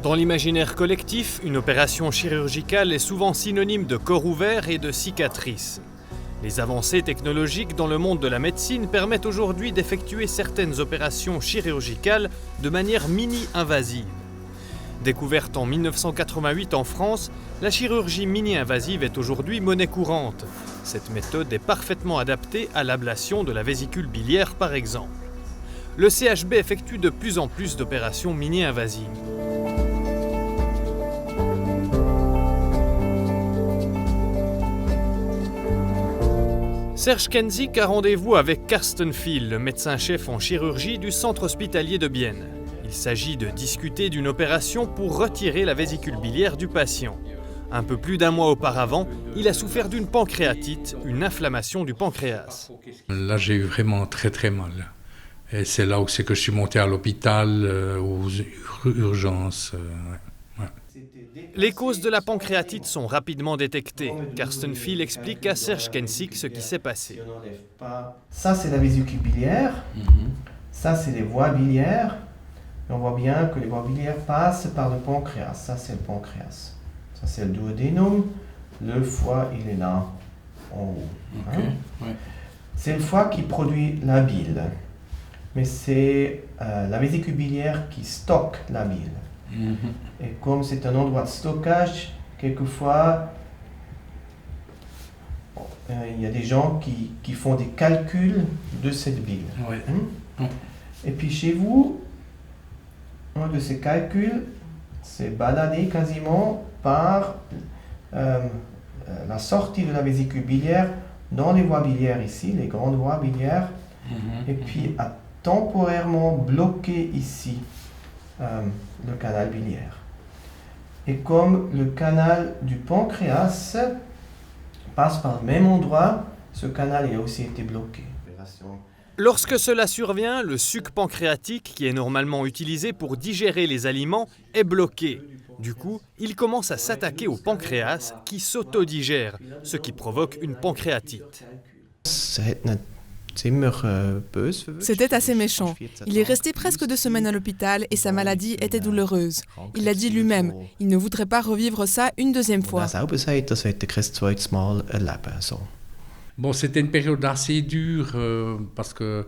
Dans l'imaginaire collectif, une opération chirurgicale est souvent synonyme de corps ouvert et de cicatrices. Les avancées technologiques dans le monde de la médecine permettent aujourd'hui d'effectuer certaines opérations chirurgicales de manière mini-invasive. Découverte en 1988 en France, la chirurgie mini-invasive est aujourd'hui monnaie courante. Cette méthode est parfaitement adaptée à l'ablation de la vésicule biliaire par exemple. Le CHB effectue de plus en plus d'opérations mini-invasives. Serge Kensick a rendez-vous avec Carsten Phil, le médecin-chef en chirurgie du centre hospitalier de Bienne. Il s'agit de discuter d'une opération pour retirer la vésicule biliaire du patient. Un peu plus d'un mois auparavant, il a souffert d'une pancréatite, une inflammation du pancréas. Là, j'ai eu vraiment très mal. Et c'est là où c'est que je suis monté à l'hôpital, aux urgences. Ouais. Les causes de la pancréatite sont rapidement détectées. Carsten Phil explique à Serge Kensick ce qui s'est passé. Ça, c'est la vésicule biliaire. Ça, c'est les voies biliaires. Et on voit bien que les voies biliaires passent par le pancréas. Ça, c'est le pancréas. Ça, c'est le duodénum. Le foie, il est là, en haut. Ouais. C'est le foie qui produit la bile. Mais c'est la vésicule biliaire qui stocke la bile. Et comme c'est un endroit de stockage, quelquefois, il y a des gens qui font des calculs de cette bile. Et puis chez vous, un de ces calculs, c'est baladé quasiment par la sortie de la vésicule biliaire dans les voies biliaires ici, les grandes voies biliaires, et puis a temporairement bloqué ici le canal biliaire. Et comme le canal du pancréas passe par le même endroit, ce canal a aussi été bloqué. Lorsque cela survient, le suc pancréatique, qui est normalement utilisé pour digérer les aliments, est bloqué. Du coup, il commence à s'attaquer au pancréas qui s'autodigère, ce qui provoque une pancréatite. C'était assez méchant. Il est resté presque 2 semaines à l'hôpital et sa maladie était douloureuse. Il l'a dit lui-même, il ne voudrait pas revivre ça une deuxième fois. Bon, c'était une période assez dure parce que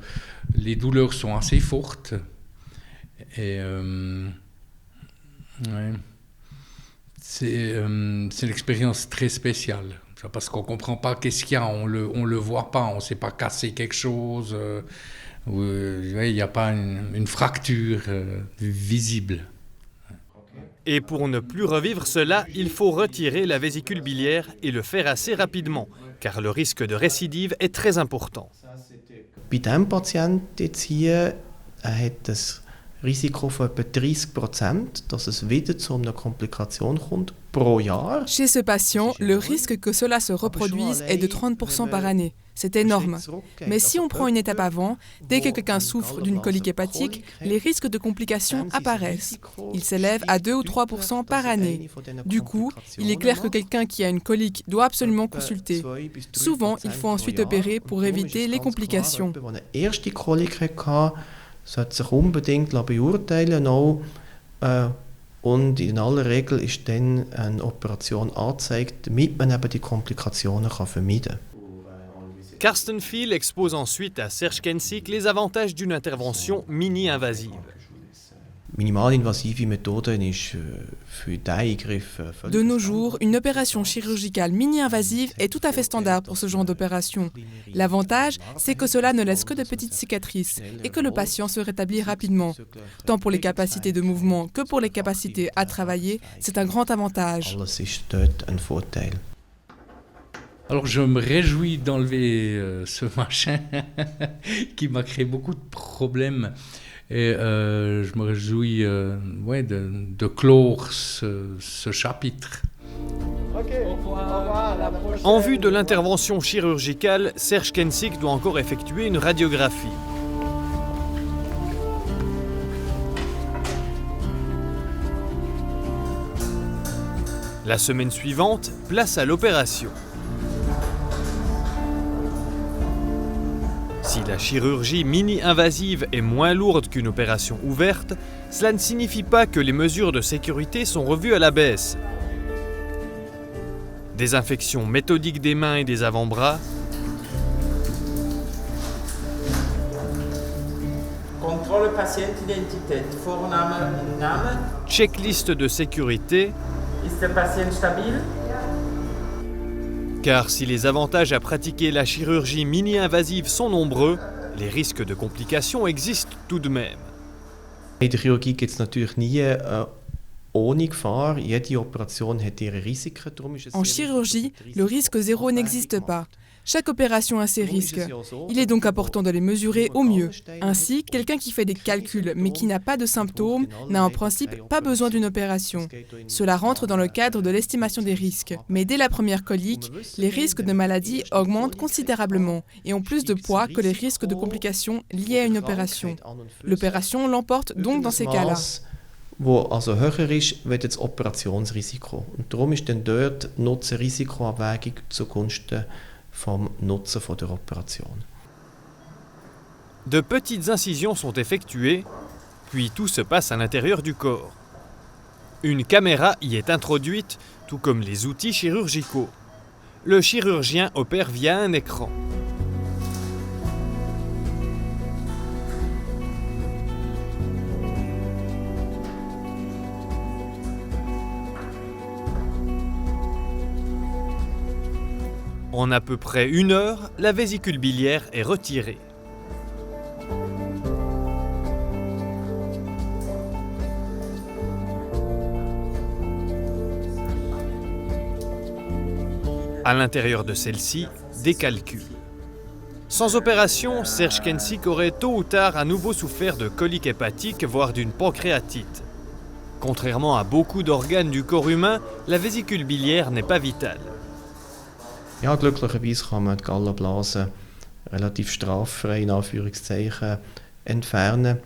les douleurs sont assez fortes. Et c'est une expérience très spéciale. Parce qu'on ne comprend pas qu'est-ce qu'il y a, on le voit pas, on ne sait pas casser quelque chose, il n'y a pas une fracture visible. Et pour ne plus revivre cela, il faut retirer la vésicule biliaire et le faire assez rapidement, car le risque de récidive est très important. Bei diesem Patienten jetzt hier hat das Risiko von etwa 30%, dass es wieder zu einer Komplikation kommt pro Jahr. Chez ce patient, le risque que cela se reproduise est de 30% par année. C'est énorme. Mais si on prend une étape avant, dès que quelqu'un souffre d'une colique hépatique, les risques de complications apparaissent. Ils s'élèvent à 2 ou 3% par année. Du coup, il est clair que quelqu'un qui a une colique doit absolument consulter. Souvent, il faut ensuite opérer pour éviter les complications. Sollte sich unbedingt beurteilen und in aller Regel ist dann eine Operation angezeigt, damit man eben die Komplikationen vermeiden kann. Carsten Phil expose ensuite à Serge Kensick les avantages d'une intervention mini-invasive. Minimalinvasive Methoden ist für diesen Eingriff De nos jours, une opération chirurgicale mini-invasive est tout à fait standard pour ce genre d'opération. L'avantage, c'est que cela ne laisse que de petites cicatrices et que le patient se rétablit rapidement. Tant pour les capacités de mouvement que pour les capacités à travailler, c'est un grand avantage. Alles ist dort ein Vorteil. Alors je me réjouis d'enlever ce machin qui m'a créé beaucoup de problèmes. Et je me réjouis de clore ce chapitre. En vue de l'intervention chirurgicale, Serge Kensick doit encore effectuer une radiographie. La semaine suivante, place à l'opération. Si la chirurgie mini-invasive est moins lourde qu'une opération ouverte, cela ne signifie pas que les mesures de sécurité sont revues à la baisse. Désinfection méthodique des mains et des avant-bras, Kontrolle Patientidentität, Vorname, Name. checklist de sécurité, Ist der Patient stabil? car si les avantages à pratiquer la chirurgie mini-invasive sont nombreux, les risques de complications existent tout de même. In der Chirurgie gibt es natürlich nie ohne Gefahr. Jede Operation hat ihre Risiken. Darum ist es En sehr chirurgie, wichtig, dass die le risque zéro n'existe pas. Chaque opération a ses risques. Il est donc important de les mesurer au mieux. Ainsi, quelqu'un qui fait des calculs mais qui n'a pas de symptômes n'a en principe pas besoin d'une opération. Cela rentre dans le cadre de l'estimation des risques. Mais dès la première colique, les risques de maladie augmentent considérablement et ont plus de poids que les risques de complications liées à une opération. L'opération l'emporte donc dans ces cas-là. Wo also höher ist, als das Operationsrisiko. Und darum ist dann dort die Nutzen-Risiko-Abwägung zugunsten vom Nutzen von der Operation. De petites incisions sont effectuées, puis tout se passe à l'intérieur du corps. Une caméra y est introduite, tout comme les outils chirurgicaux. Le chirurgien opère via un écran. En à peu près 1 heure, la vésicule biliaire est retirée. À l'intérieur de celle-ci, des calculs. Sans opération, Serge Kensick aurait tôt ou tard à nouveau souffert de coliques hépatiques, voire d'une pancréatite. Contrairement à beaucoup d'organes du corps humain, la vésicule biliaire n'est pas vitale. Ja, glücklicherweise kann man die Gallenblase relativ straffrei in Anführungszeichen entfernen.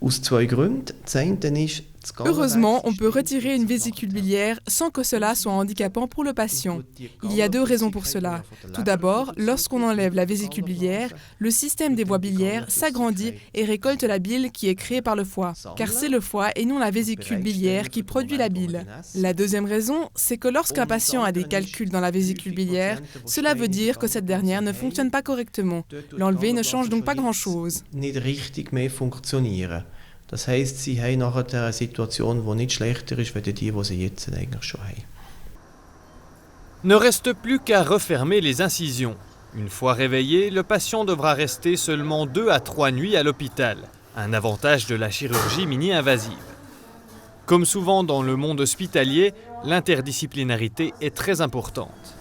Aus 2 Gründen. Das eine ist, Heureusement, on peut retirer une vésicule biliaire sans que cela soit handicapant pour le patient. Il y a 2 raisons pour cela. Tout d'abord, lorsqu'on enlève la vésicule biliaire, le système des voies biliaires s'agrandit et récolte la bile qui est créée par le foie, car c'est le foie et non la vésicule biliaire qui produit la bile. La deuxième raison, c'est que lorsqu'un patient a des calculs dans la vésicule biliaire, cela veut dire que cette dernière ne fonctionne pas correctement. L'enlever ne change donc pas grand-chose. Nicht richtig mehr funktionieren. Das heisst, sie haben nachher eine Situation, die nicht schlechter ist, als die sie jetzt eigentlich schon haben. Ne reste plus qu'à refermer les incisions. Une fois réveillé, le patient devra rester seulement 2 à 3 nuits à l'hôpital, un avantage de la chirurgie mini-invasive. Comme souvent dans le monde hospitalier, l'interdisciplinarité est très importante.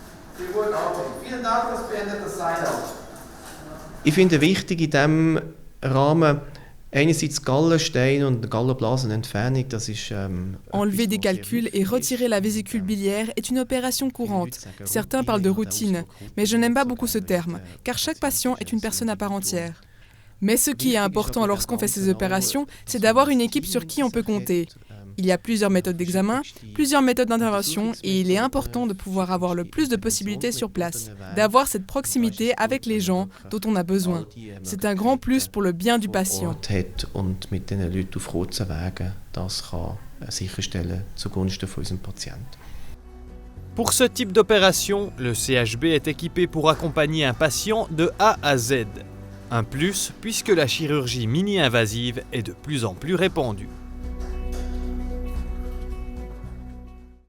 Ich finde wichtig in diesem Rahmen, einerseits Gallenstein und Gallenblasenentfernung, das ist Enlever des calculs et retirer la vésicule biliaire est une opération courante. Certains parlent de routine, mais je n'aime pas beaucoup ce terme, car chaque patient est une personne à part entière. Mais ce qui est important lorsqu'on fait ces opérations, c'est d'avoir une équipe sur qui on peut compter. Il y a plusieurs méthodes d'examen, plusieurs méthodes d'intervention et il est important de pouvoir avoir le plus de possibilités sur place, d'avoir cette proximité avec les gens dont on a besoin. C'est un grand plus pour le bien du patient. Und mit diesen Leuten auf kurzen Wegen das kann sicherstellen zugunsten von unserem Patienten. Pour ce type d'opération, le CHB est équipé pour accompagner un patient de A à Z. Un plus puisque la chirurgie mini-invasive est de plus en plus répandue.